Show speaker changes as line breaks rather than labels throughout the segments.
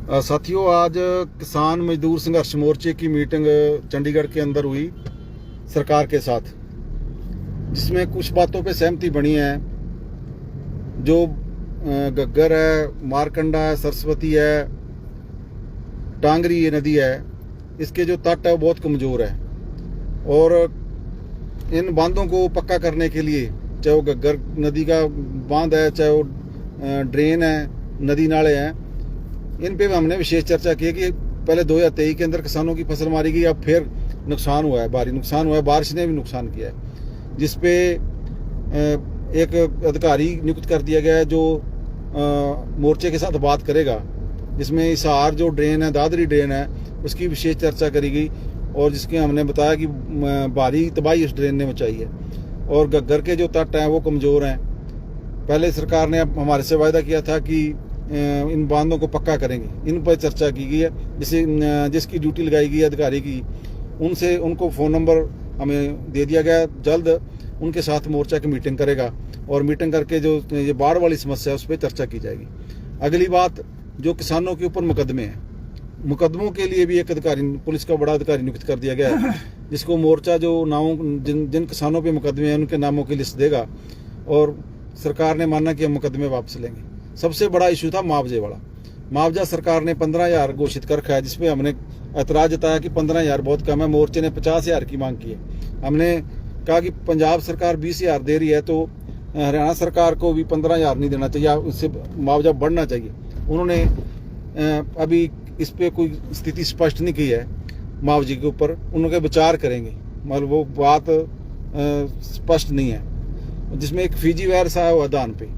साथियों, आज किसान मजदूर संघर्ष मोर्चे की मीटिंग चंडीगढ़ के अंदर हुई सरकार के साथ, जिसमें कुछ बातों पे सहमति बनी है। जो घग्गर है, मारकंडा है, सरस्वती है, टांगरी ये नदी है, इसके जो तट है वो बहुत कमज़ोर है और इन बांधों को पक्का करने के लिए, चाहे वो घग्गर नदी का बांध है, चाहे वो ड्रेन है, नदी नाले हैं, इन पे भी हमने विशेष चर्चा की है कि पहले 2023 के अंदर किसानों की फसल मारी गई, अब फिर नुकसान हुआ है, भारी नुकसान हुआ है, बारिश ने भी नुकसान किया है, जिस पे एक अधिकारी नियुक्त कर दिया गया है जो मोर्चे के साथ बात करेगा, जिसमें हिसार जो ड्रेन है, दादरी ड्रेन है, उसकी विशेष चर्चा करी गई और जिसके हमने बताया कि भारी तबाही उस ड्रेन ने मचाई है और घग्गर के जो तट हैं वो कमज़ोर हैं। पहले सरकार ने हमारे से वायदा किया था कि इन बांधों को पक्का करेंगे, इन पर चर्चा की गई है। जिसकी ड्यूटी लगाई गई है अधिकारी की, उनको फ़ोन नंबर हमें दे दिया गया। जल्द उनके साथ मोर्चा की मीटिंग करेगा और मीटिंग करके जो ये बाढ़ वाली समस्या है उस पर चर्चा की जाएगी। अगली बात, जो किसानों के ऊपर मुकदमे हैं, मुकदमों के लिए भी एक अधिकारी, पुलिस का बड़ा अधिकारी नियुक्त कर दिया गया है, जिसको मोर्चा जो नामों जिन किसानों पे मुकदमे हैं उनके नामों की लिस्ट देगा और सरकार ने माना कि हम मुकदमे वापस लेंगे। सबसे बड़ा इशू था मुआवजे वाला। मुआवजा सरकार ने 15,000 घोषित कर रखा है, जिसपे हमने ऐतराज जताया कि 15,000 बहुत कम है। मोर्चे ने 50,000 की मांग की है। हमने कहा कि पंजाब सरकार 20,000 दे रही है तो हरियाणा सरकार को भी 15,000 नहीं देना चाहिए, उससे मुआवजा बढ़ना चाहिए। उन्होंने अभी इस पर कोई स्थिति स्पष्ट नहीं की है मुआवजे के ऊपर, उनके विचार करेंगे, मतलब वो बात स्पष्ट नहीं है। जिसमें एक फीजी वायरस आया हुआ धान पे,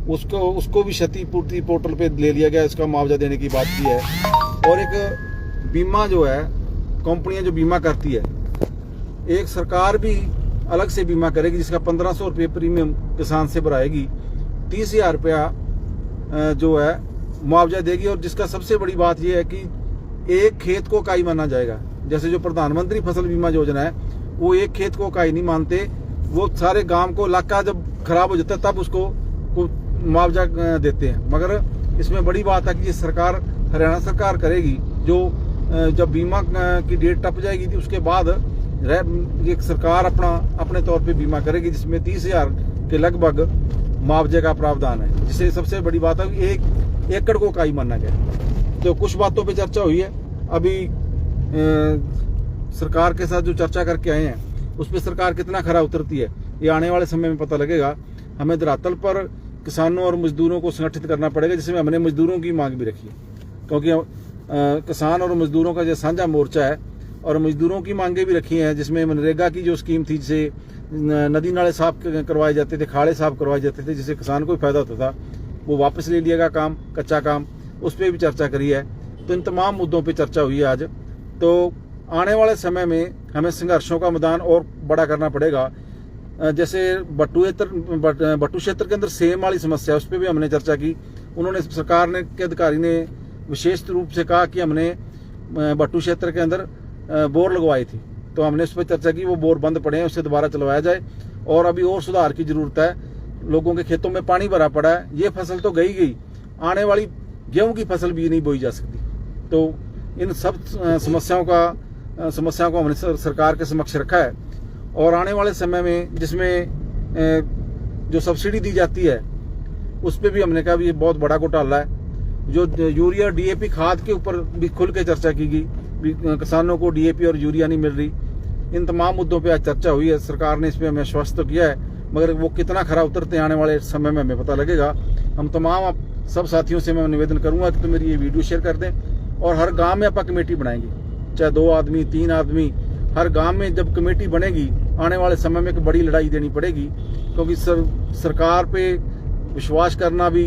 उसको भी क्षतिपूर्ति पोर्टल पे ले लिया गया, इसका मुआवजा देने की बात की है। और एक बीमा जो है, कंपनियां जो बीमा करती है, एक सरकार भी अलग से बीमा करेगी जिसका 1,500 रुपये प्रीमियम किसान से भराएगी, 30,000 रुपया जो है मुआवजा देगी। और जिसका सबसे बड़ी बात यह है कि एक खेत को इकाई माना जाएगा। जैसे जो प्रधानमंत्री फसल बीमा योजना है, वो एक खेत को इकाई नहीं मानते, वो सारे गांव को, इलाका जब खराब हो जाता है तब उसको मुआवजा देते हैं। मगर इसमें बड़ी बात है कि ये सरकार, हरियाणा सरकार करेगी, जो जब बीमा की डेट टप जाएगी उसके बाद एक सरकार अपने तौर पे बीमा करेगी, जिसमें 30,000 के लगभग मुआवजे का प्रावधान है। जिससे सबसे बड़ी बात है कि 1 एकड़ को इकाई माना गया। तो कुछ बातों पे चर्चा हुई है। अभी सरकार के साथ जो चर्चा करके आए हैं उस पर सरकार कितना खरा उतरती है, ये आने वाले समय में पता लगेगा। हमें धरातल पर किसानों और मजदूरों को संगठित करना पड़ेगा, जिसमें हमने मजदूरों की मांग भी रखी है, क्योंकि किसान और मजदूरों का जो साझा मोर्चा है और मजदूरों की मांगे भी रखी हैं। जिसमें मनरेगा की जो स्कीम थी, जिसे नदी नाले साफ करवाए जाते थे, खाड़े साफ करवाए जाते थे, जिससे किसान को फायदा होता था, वो वापस ले लिया गया काम, कच्चा काम, उस पर भी चर्चा करी है। तो इन तमाम मुद्दों पर चर्चा हुई है आज। तो आने वाले समय में हमें संघर्षों का मैदान और बड़ा करना पड़ेगा। जैसे बट्टू क्षेत्र के अंदर सेम वाली समस्या है, उस पर भी हमने चर्चा की। उन्होंने, सरकार ने के अधिकारी ने विशेष रूप से कहा कि हमने बट्टू क्षेत्र के अंदर बोर लगवाई थी, तो हमने उस पर चर्चा की, वो बोर बंद पड़े हैं, उससे दोबारा चलवाया जाए। और अभी और सुधार की जरूरत है। लोगों के खेतों में पानी भरा पड़ा है, ये फसल तो गई, आने वाली गेहूं की फसल भी नहीं बोई जा सकती। तो इन सब समस्याओं को हमने सरकार के समक्ष रखा है। और आने वाले समय में जिसमें जो सब्सिडी दी जाती है उस पर भी हमने कहा भी ये बहुत बड़ा घोटाला है। जो यूरिया DAP खाद के ऊपर भी खुल के चर्चा की गई, किसानों को DAP और यूरिया नहीं मिल रही। इन तमाम मुद्दों पे आज चर्चा हुई है। सरकार ने इस पर हमें आश्वस्त तो किया है, मगर वो कितना खरा उतरते हैं आने वाले समय में हमें पता लगेगा। हम तमाम सब साथियों से मैं निवेदन करूंगा कि तुम मेरी ये वीडियो शेयर कर दें और हर गाँव में आप कमेटी बनाएंगे, चाहे 2 आदमी 3 आदमी, हर गांव में जब कमेटी बनेगी, आने वाले समय में एक बड़ी लड़ाई देनी पड़ेगी। क्योंकि सरकार पे विश्वास करना भी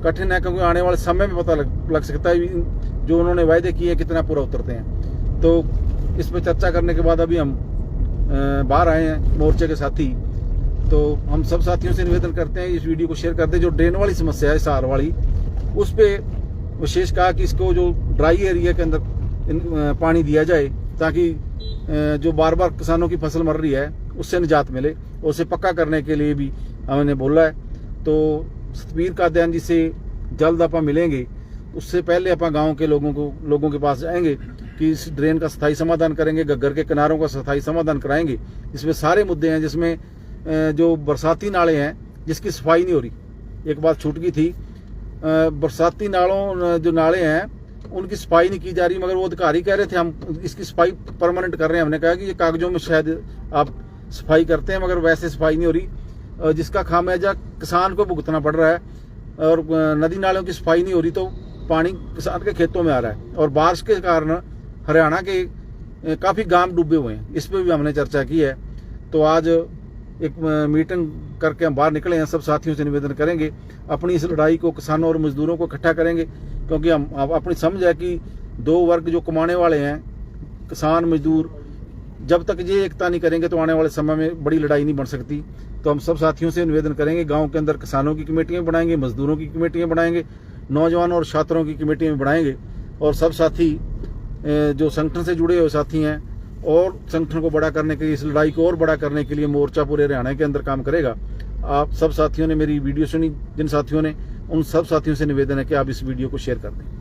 कठिन है, क्योंकि आने वाले समय में पता लग सकता है जो उन्होंने वायदे किए कितना पूरा उतरते हैं। तो इस पर चर्चा करने के बाद अभी हम बाहर आए हैं मोर्चे के साथी। तो हम सब साथियों से निवेदन करते हैं इस वीडियो को शेयर कर दें। जो ड्रेन वाली समस्या है, हिसार वाली, उस पर विशेष कहा कि इसको जो ड्राई एरिया के अंदर पानी दिया जाए, ताकि जो बार बार किसानों की फसल मर रही है उससे निजात मिले। और उसे पक्का करने के लिए भी हमने बोला है। तो सतबीर कादियान जी से जल्द आप मिलेंगे उससे पहले अपन गांव के लोगों के पास जाएंगे कि इस ड्रेन का स्थायी समाधान करेंगे, घग्गर के किनारों का स्थायी समाधान कराएंगे। इसमें सारे मुद्दे हैं, जिसमें जो बरसाती नाले हैं जिसकी सफाई नहीं हो रही। एक बात छूट गई थी, बरसाती नालों जो नाले हैं उनकी सफाई नहीं की जा रही, मगर वो अधिकारी कह रहे थे हम इसकी सफाई परमानेंट कर रहे हैं। हमने कहा कि ये कागजों में शायद आप सफाई करते हैं, मगर वैसे सफाई नहीं हो रही, जिसका खामियाजा किसान को भुगतना पड़ रहा है। और नदी नालों की सफाई नहीं हो रही तो पानी किसान के खेतों में आ रहा है, और बारिश के कारण हरियाणा के काफ़ी गांव डूबे हुए हैं। इस पर भी हमने चर्चा की है। तो आज एक मीटिंग करके हम बाहर निकले हैं। सब साथियों से निवेदन करेंगे अपनी इस लड़ाई को किसानों और मजदूरों को इकट्ठा करेंगे, क्योंकि हम अपनी समझ है कि दो वर्ग जो कमाने वाले हैं, किसान मजदूर, जब तक ये एकता नहीं करेंगे तो आने वाले समय में बड़ी लड़ाई नहीं बन सकती। तो हम सब साथियों से निवेदन करेंगे, गांव के अंदर किसानों की कमेटियां बनाएंगे, मजदूरों की कमेटियां बनाएंगे, नौजवानों और छात्रों की कमेटियां बनाएंगे, और सब साथी जो संगठन से जुड़े हुए साथी हैं और संगठन को बड़ा करने के लिए, इस लड़ाई को और बड़ा करने के लिए मोर्चा पूरे हरियाणा के अंदर काम करेगा। आप सब साथियों ने मेरी वीडियो सुनी, जिन साथियों ने, उन सब साथियों से निवेदन है कि आप इस वीडियो को शेयर कर दें।